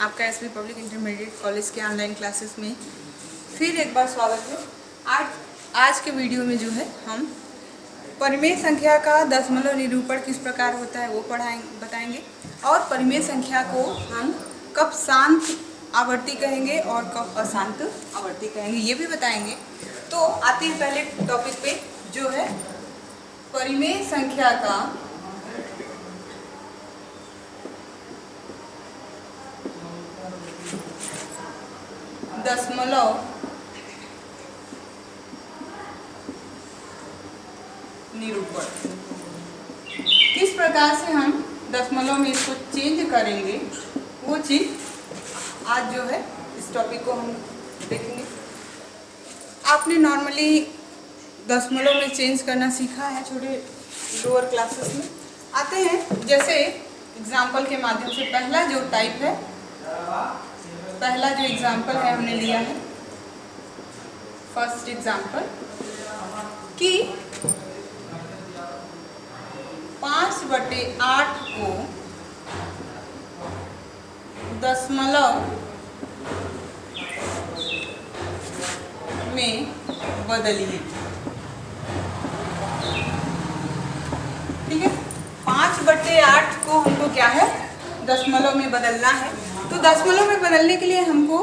आपका SB public intermediate college के online classes में फिर एक बार स्वागत है। आज के वीडियो में जो है हम परिमेय संख्या का दशमलव निरूपण किस प्रकार होता है वो बताएंगे और परिमेय संख्या को हम कब शांत आवर्ती कहेंगे और कब अशांत आवर्ती कहेंगे ये भी बताएंगे। तो आते हैं पहले टॉपिक पे जो है परिमेय संख्या का दशमलव निरूपण। किस प्रकार से हम दशमलव में इसको चेंज करेंगे वो चीज आज जो है इस टॉपिक को हम देखेंगे। आपने नॉर्मली दशमलव में चेंज करना सीखा है छोटे लोअर क्लासेस में। आते हैं जैसे एग्जाम्पल के माध्यम से पहला जो टाइप है, पहला जो एग्जाम्पल है हमने लिया है फर्स्ट एग्जाम्पल कि 5/8 को दशमलव में बदलिए। ठीक है, 5/8 को हमको क्या है दशमलव में बदलना है। तो दशमलव में बदलने के लिए हमको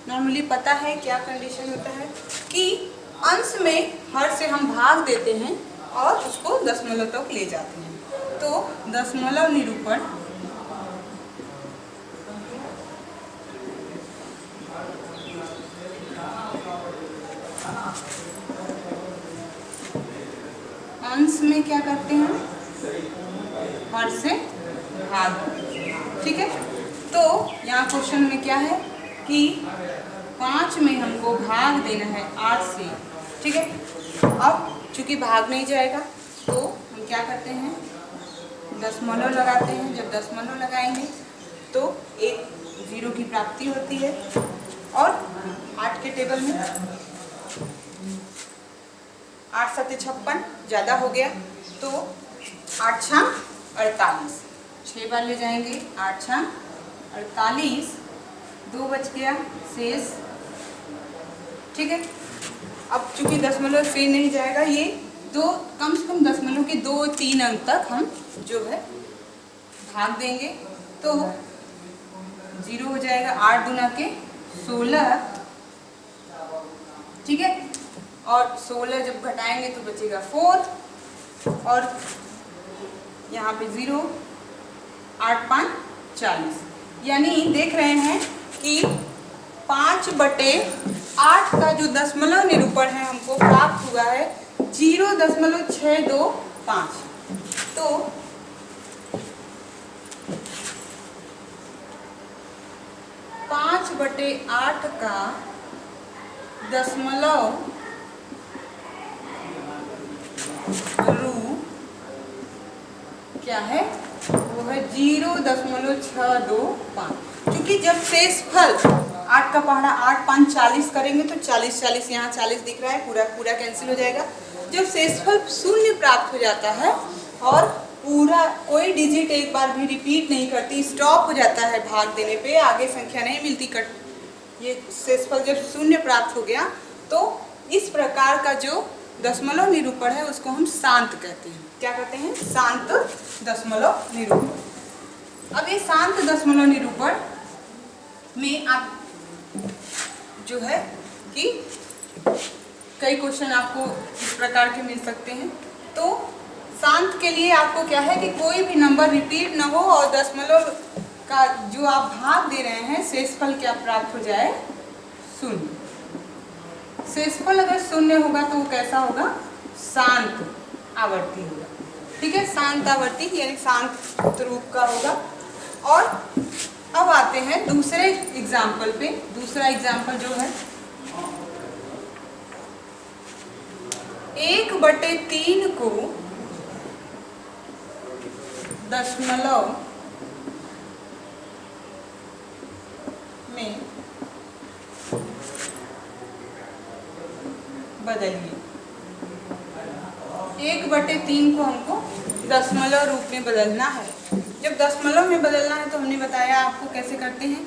नॉर्मली पता है क्या कंडीशन होता है कि अंश में हर से हम भाग देते हैं और उसको दशमलव तक ले जाते हैं। तो दशमलव निरूपण अंश में क्या करते हैं हर से भाग। ठीक है, तो यहाँ क्वेश्चन में क्या है कि 5 में हमको भाग देना है 8 से। ठीक है, अब चूंकि भाग नहीं जाएगा तो हम क्या करते हैं दशमलव लगाते हैं। जब दशमलव लगाएंगे तो एक जीरो की प्राप्ति होती है और 8 के टेबल में 8 7 56 ज़्यादा हो गया तो 8 6 48 6 बार ले जाएंगे 8 6 48 2 बच गया शेष। ठीक है, अब चूंकि दशमलव से नहीं जाएगा ये दो कम से कम दशमलव के 2-3 अंक तक हम जो है भाग देंगे तो 0 हो जाएगा। 8 दूना के 16। ठीक है, और 16 जब घटाएंगे तो बचेगा 4 और यहाँ पे 0 8 5 40। यानी देख रहे हैं कि 5/8 का जो दशमलव निरूपण है हमको प्राप्त हुआ है 0.625। तो पाँच बटे आठ का दशमलव रूप क्या है वो है 0.625। क्योंकि जब शेषफल 8 का पहाड़ा 8 5 40 करेंगे तो 40 40 यहाँ 40 दिख रहा है पूरा पूरा कैंसिल हो जाएगा। जब शेषफल शून्य प्राप्त हो जाता है और पूरा कोई डिजिट एक बार भी रिपीट नहीं करती, स्टॉप हो जाता है भाग देने पे, आगे संख्या नहीं मिलती कट, ये शेषफल जब शून्य प्राप्त हो गया तो इस प्रकार का जो दशमलव निरूपण है उसको हम शांत कहते हैं। क्या कहते हैं? शांत दशमलव निरूपण। अब ये शांत दशमलव निरूपण में आप जो है कि कई क्वेश्चन आपको इस प्रकार के मिल सकते हैं। तो शांत के लिए आपको क्या है कि कोई भी नंबर रिपीट ना हो और दशमलव का जो आप भाग दे रहे हैं शेषफल क्या प्राप्त हो जाए शून्य। शेषफल अगर शून्य होगा तो वो कैसा होगा? शांत आवर्ती होगा। ठीक है, शांत आवर्ती यानी शांत रूप का होगा। और अब आते हैं दूसरे एग्जाम्पल पे। दूसरा एग्जाम्पल जो है 1/3 को दशमलव में बदलिए। 1/3 को हमको दशमलव रूप में बदलना है। जब दशमलव में बदलना है तो हमने बताया आपको कैसे करते हैं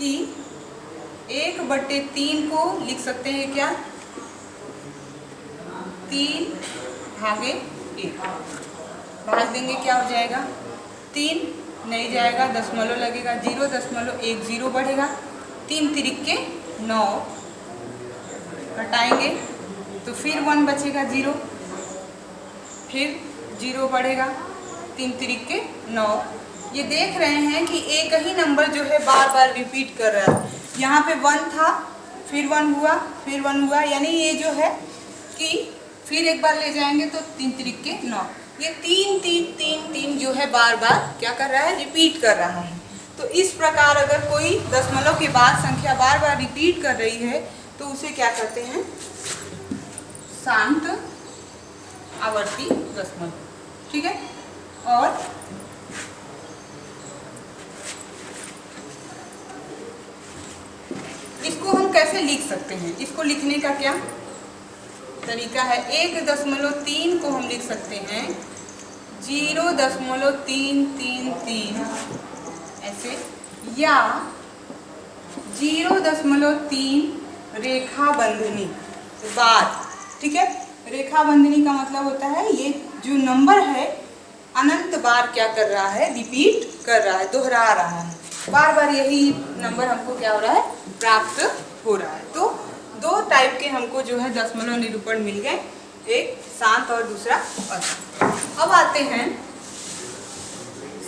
कि 1/3 को लिख सकते हैं क्या, 3/1 भाग देंगे क्या हो जाएगा, 3 नहीं जाएगा, दशमलव लगेगा, 0.10 बढ़ेगा, 3 तिरिक्के 9 घटाएंगे तो फिर 1 बचेगा 0, फिर 0 बढ़ेगा, 3 तिरिक्के 9। ये देख रहे हैं कि एक ही नंबर जो है बार बार रिपीट कर रहा है। यहाँ पे 1 था, फिर 1 हुआ, फिर 1 हुआ, यानी ये जो है कि फिर एक बार ले जाएंगे तो 3 तिरिक्के 9, ये 3 3 3 3 जो है बार बार क्या कर रहा है, रिपीट कर रहा है। तो इस प्रकार अगर कोई दशमलव के बाद संख्या बार बार रिपीट कर रही है तो उसे क्या कहते हैं, शांत आवर्ती दशमलव। ठीक है, और इसको हम कैसे लिख सकते हैं, इसको लिखने का क्या तरीका है, 1.3 को हम लिख सकते हैं 0.333 ऐसे, या 0.3 रेखा बंधनी बार। ठीक है, रेखा बंधनी का मतलब होता है ये जो नंबर है अनंत बार क्या कर रहा है, रिपीट कर रहा है, दोहरा रहा है, बार बार यही नंबर हमको क्या हो रहा है, प्राप्त हो रहा है। तो 2 टाइप के हमको जो है दशमलव निरूपण मिल गए, एक शांत और दूसरा अशांत। अब आते हैं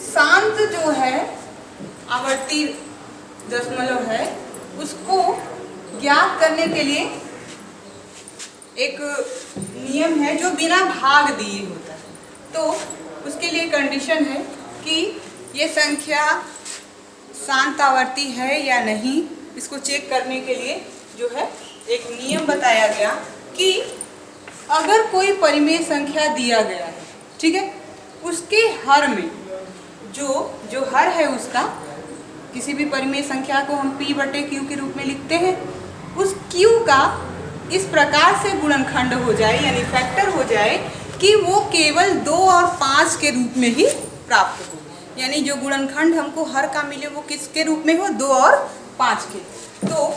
शांत जो है आवर्ती दशमलव है, उसको ज्ञात करने के लिए एक नियम है जो बिना भाग दिए होता है। तो उसके लिए कंडीशन है कि ये संख्या शांत आवर्ती है या नहीं, इसको चेक करने के लिए जो है एक नियम बताया गया कि अगर कोई परिमेय संख्या दिया गया है, ठीक है, उसके हर में जो हर है उसका, किसी भी परिमेय संख्या को हम p/q के रूप में लिखते हैं, उस q का इस प्रकार से गुणनखंड हो जाए यानी फैक्टर हो जाए कि वो केवल 2 और 5 के रूप में ही प्राप्त हो, यानी जो गुणनखंड हमको हर का मिले वो किसके रूप में हो, 2 और 5 के। तो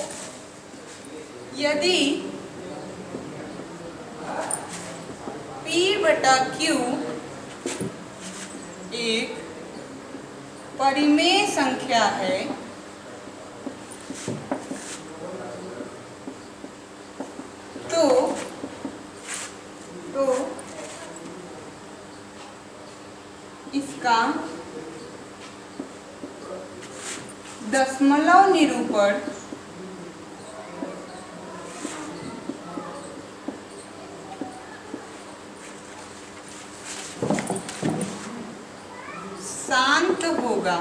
यदि p/q एक परिमेय संख्या है तो इसका दशमलव निरूपण शांत होगा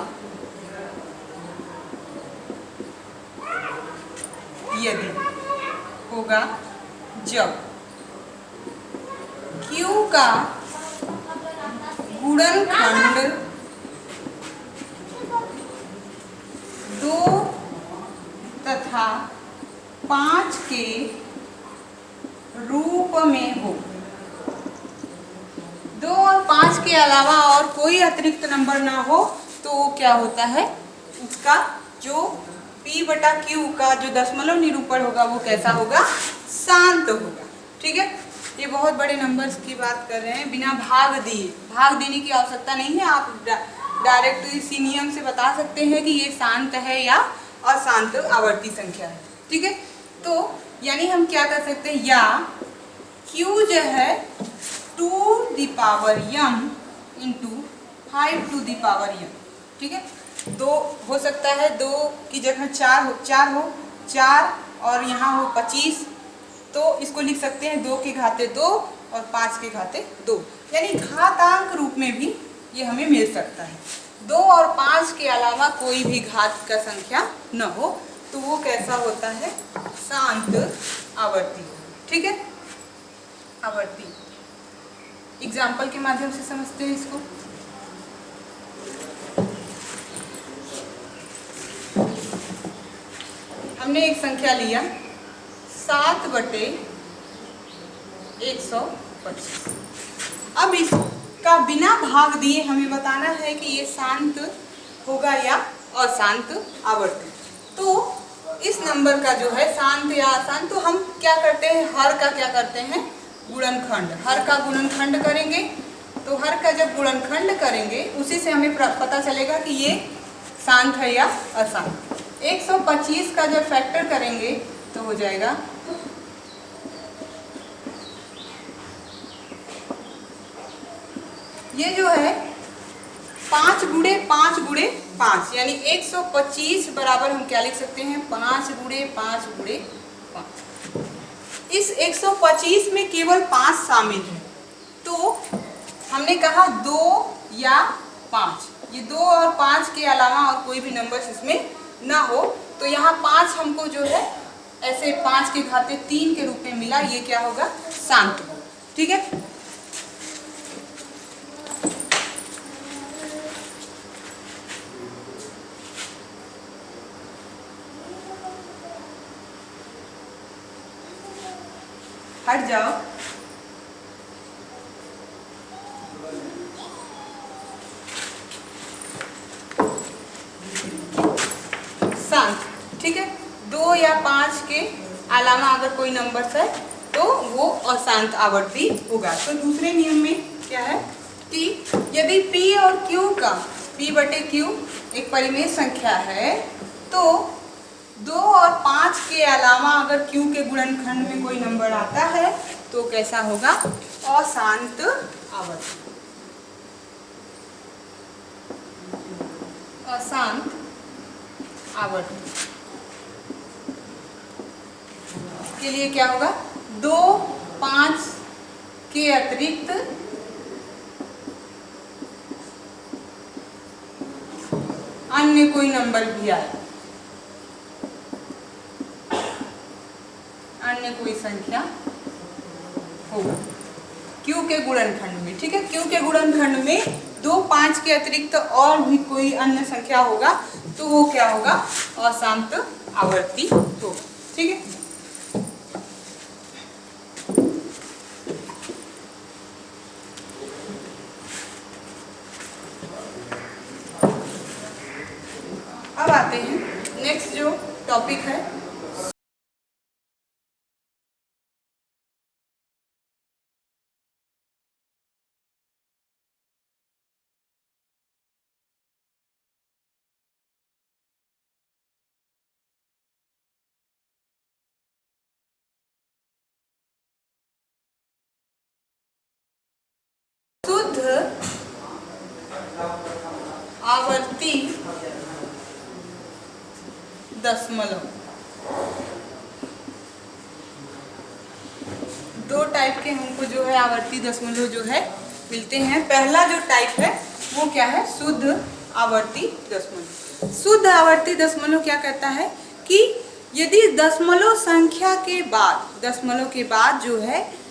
यदि होगा जब q का गुणनखंड 2 तथा 5 के रूप में हो। 2 और 5 के अलावा और कोई अतिरिक्त नंबर ना हो तो क्या होता है, उसका जो p/q का जो दशमलव निरूपण होगा वो कैसा होगा, शांत होगा। ठीक है, ये बहुत बड़े नंबर्स की बात कर रहे हैं, बिना भाग दिए, भाग देने की आवश्यकता नहीं है, आप डायरेक्ट इसी नियम से बता सकते हैं कि ये शांत है या अशांत आवर्ती संख्या है। ठीक है, तो यानी हम क्या कर सकते हैं, या q जो है 2m इंटू 5m। ठीक है, 2 हो सकता है, 2 की जगह 4 हो 4 और यहाँ हो 25, तो इसको लिख सकते हैं 2 के घाते 2 और 5 के घाते 2, यानी घातांक रूप में भी ये हमें मिल सकता है। 2 और 5 के अलावा कोई भी घात का संख्या न हो तो वो कैसा होता है, शांत आवर्ती। ठीक है, आवर्ती एग्जाम्पल के माध्यम से समझते हैं इसको। हमने एक संख्या लिया 7/125। अब इसका बिना भाग दिए हमें बताना है कि ये शांत होगा या अशांत आवर्ती। तो इस नंबर का जो है शांत या अशांत, तो हम क्या करते हैं, हर का क्या करते हैं, गुणनखंड, हर का गुणनखंड करेंगे। तो हर का जब गुणनखंड करेंगे उसी से हमें पता चलेगा कि ये शांत है या अशांत। 125 का जब फैक्टर करेंगे तो हो जाएगा ये जो है 5 गुणे 5 गुणे 5, यानी 125 बराबर हम क्या लिख सकते हैं, 5 गुणे 5 गुणे 5। इस 125 में केवल 5 शामिल है, तो हमने कहा 2 या 5, ये 2 और 5 के अलावा और कोई भी नंबर इसमें ना हो, तो यहाँ 5 हमको जो है ऐसे 5 के घाते 3 के रूप में मिला, ये क्या होगा, शांत होगा। ठीक है, हट जाओ। शांत, ठीक है, 2 या 5 के अलावा अगर कोई नंबर है तो वो अशांत आवर्ती होगा। तो दूसरे नियम में क्या है कि यदि P और Q का P बटे Q एक परिमेय संख्या है, तो 2 और 5 के अलावा अगर Q के गुणनखंड में कोई नंबर आता है तो कैसा होगा, अशांत आवर्ती, अशांत आवर्ती। इसके लिए क्या होगा, 2, 5 के अतिरिक्त अन्य कोई नंबर भी आए, अन्य कोई संख्या होगा Q के गुणनखंड में। ठीक है, Q के गुणनखंड में 2, 5 के अतिरिक्त और भी कोई अन्य संख्या होगा तो वो क्या होगा, अशांत आवर्ती होगा। ठीक है, अब आते हैं नेक्स्ट जो टॉपिक है, शुद्ध आवर्ती दशमलव। दो टाइप के हमको जो है आवर्ती दशमलव जो है मिलते हैं। पहला जो टाइप है वो क्या है, शुद्ध आवर्ती दशमलव। शुद्ध आवर्ती दशमलव क्या कहता है कि यदि दशमलव संख्या के बाद, दशमलव के बाद जो है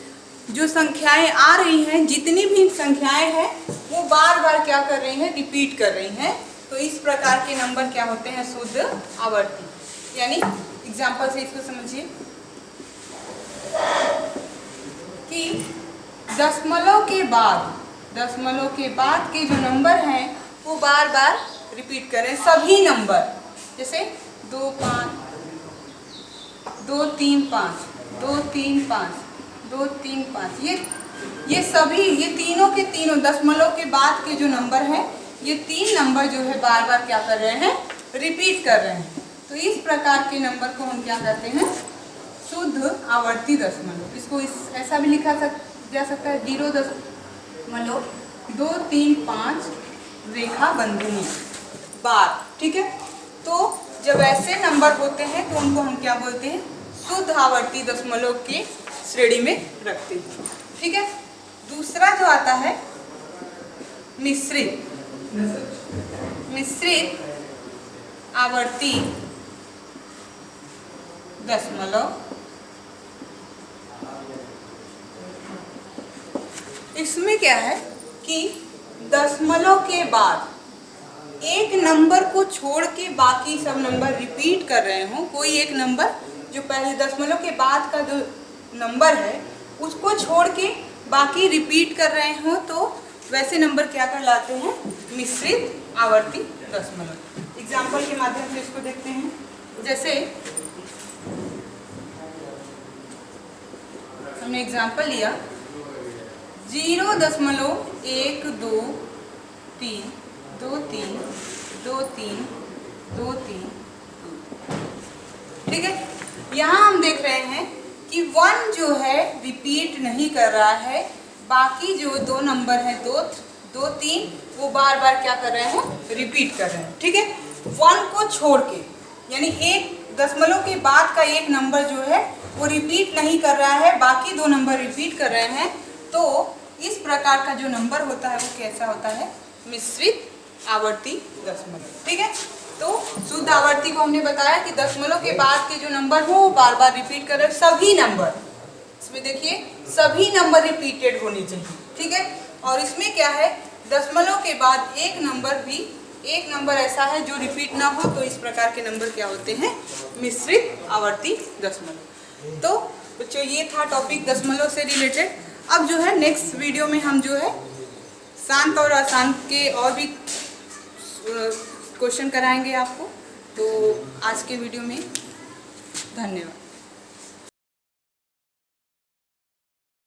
जो संख्याएं आ रही हैं, जितनी भी संख्याएं हैं वो बार बार क्या कर रही हैं, रिपीट कर रही हैं, तो इस प्रकार के नंबर क्या होते हैं, शुद्ध आवर्ती। यानी एग्जांपल से इसको समझिए कि दशमलव के बाद के जो नंबर हैं वो बार बार रिपीट कर रहे हैं, सभी नंबर, जैसे 2, 5, 2, 3, 5, 2, 3, 5, 2, 3, 5, ये सभी, ये तीनों के तीनों दशमलव के बाद के जो नंबर हैं, ये 3 नंबर जो है बार बार क्या कर रहे हैं, रिपीट कर रहे हैं। तो इस प्रकार के नंबर को हम क्या कहते हैं, शुद्ध आवर्ती दशमलव। इसको ऐसा भी लिखा जा सकता है 0.235 रेखा बंधनी बार। ठीक है, तो जब ऐसे नंबर होते हैं तो उनको हम क्या बोलते हैं, शुद्ध आवर्ती दशमलव की श्रेणी में रखते हैं। ठीक है, दूसरा जो आता है मिश्रित आवर्ती दशमलव। इसमें क्या है कि दशमलव के बाद एक नंबर को छोड़ के बाकी सब नंबर रिपीट कर रहे हों, कोई एक नंबर जो पहले दशमलव के बाद का जो नंबर है उसको छोड़ के बाकी रिपीट कर रहे हों, तो वैसे नंबर क्या कहलाते हैं, मिश्रित आवर्ती दशमलव। एग्जाम्पल के माध्यम से इसको देखते हैं। जैसे हमने एग्जाम्पल लिया 0.123232323 ठीक है। यहाँ हम देख रहे हैं कि 1 जो है रिपीट नहीं कर रहा है, बाकी जो दो नंबर हैं 2, 2, 3 वो बार बार क्या कर रहे हैं, रिपीट कर रहे हैं। ठीक है, 1 को छोड़ के, यानी एक दशमलव के बाद का एक नंबर जो है वो रिपीट नहीं कर रहा है, बाकी दो नंबर रिपीट कर रहे हैं। तो इस प्रकार का जो नंबर होता है वो कैसा होता है, मिश्रित आवर्ती दशमलव। ठीक है, तो शुद्ध आवर्ती को हमने बताया कि दशमलव के बाद के जो नंबर हो वो बार बार रिपीट कर रहे हैं, सभी नंबर, इसमें देखिए सभी नंबर रिपीटेड होने चाहिए। ठीक है, और इसमें क्या है, दशमलव के बाद एक नंबर ऐसा है जो रिपीट ना हो, तो इस प्रकार के नंबर क्या होते हैं, मिश्रित आवर्ती दशमलव। तो बच्चों ये था टॉपिक दशमलव से रिलेटेड। अब जो है नेक्स्ट वीडियो में हम जो है शांत और अशांत के और भी क्वेश्चन कराएंगे आपको। तो आज के वीडियो में धन्यवाद।